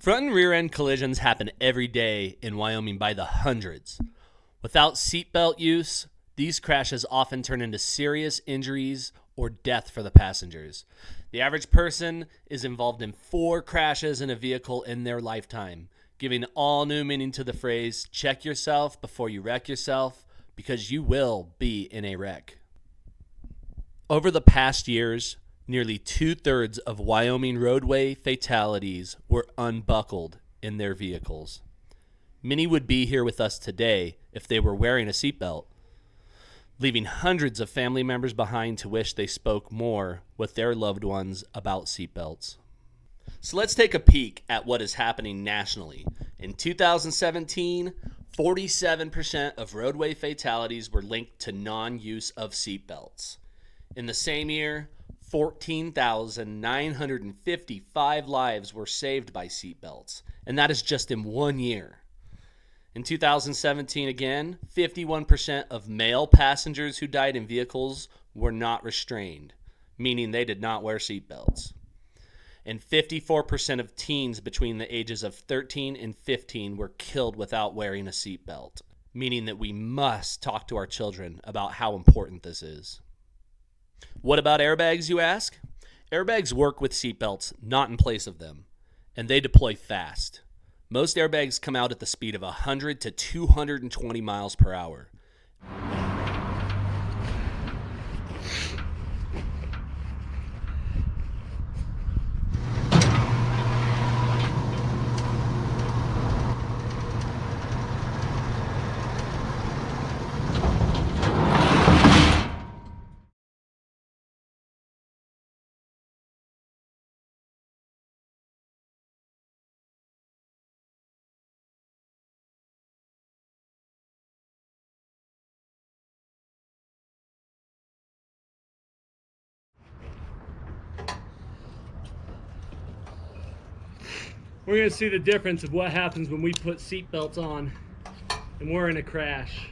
Front and rear end collisions happen every day in Wyoming by the hundreds. Without seatbelt use, these crashes often turn into serious injuries or death for the passengers. The average person is involved in 4 crashes in a vehicle in their lifetime, giving all new meaning to the phrase, check yourself before you wreck yourself, because you will be in a wreck. Over the past years, nearly 2/3 of Wyoming roadway fatalities were unbuckled in their vehicles. Many would be here with us today if they were wearing a seatbelt, leaving hundreds of family members behind to wish they spoke more with their loved ones about seatbelts. So let's take a peek at what is happening nationally. In 2017, 47% of roadway fatalities were linked to non-use of seatbelts. In the same year, 14,955 lives were saved by seatbelts, and that is just in 1 year. In 2017 again, 51% of male passengers who died in vehicles were not restrained, meaning they did not wear seatbelts. And 54% of teens between the ages of 13 and 15 were killed without wearing a seatbelt, meaning that we must talk to our children about how important this is. What about airbags, you ask? Airbags work with seatbelts, not in place of them, and they deploy fast. Most airbags come out at the speed of 100 to 220 miles per hour. We're going to see the difference of what happens when we put seatbelts on and we're in a crash.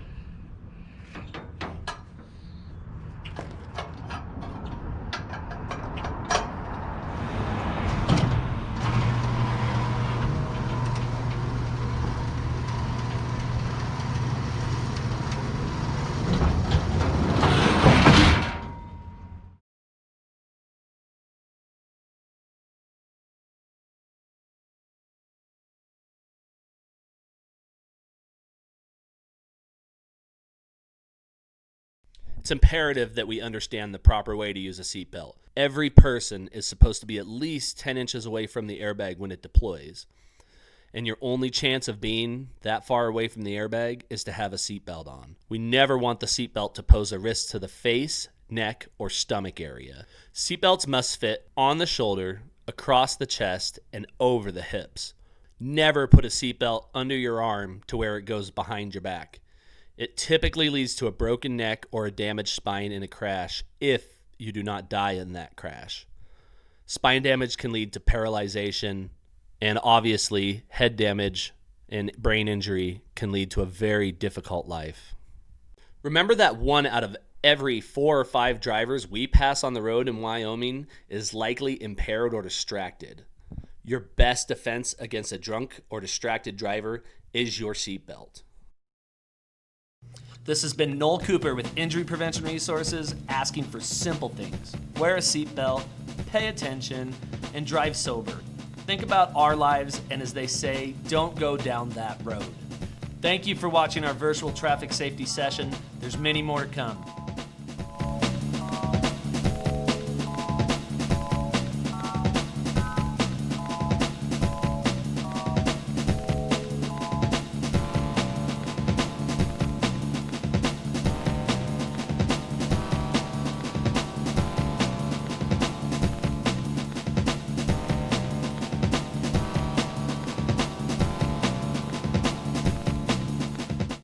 It's imperative that we understand the proper way to use a seatbelt. Every person is supposed to be at least 10 inches away from the airbag when it deploys. And your only chance of being that far away from the airbag is to have a seatbelt on. We never want the seatbelt to pose a risk to the face, neck, or stomach area. Seatbelts must fit on the shoulder, across the chest, and over the hips. Never put a seatbelt under your arm to where it goes behind your back. It typically leads to a broken neck or a damaged spine in a crash if you do not die in that crash. Spine damage can lead to paralyzation, and obviously head damage and brain injury can lead to a very difficult life. Remember that 1 out of every 4 or 5 drivers we pass on the road in Wyoming is likely impaired or distracted. Your best defense against a drunk or distracted driver is your seatbelt. This has been Noel Cooper with Injury Prevention Resources, asking for simple things. Wear a seatbelt, pay attention, and drive sober. Think about our lives, and as they say, don't go down that road. Thank you for watching our virtual traffic safety session. There's many more to come.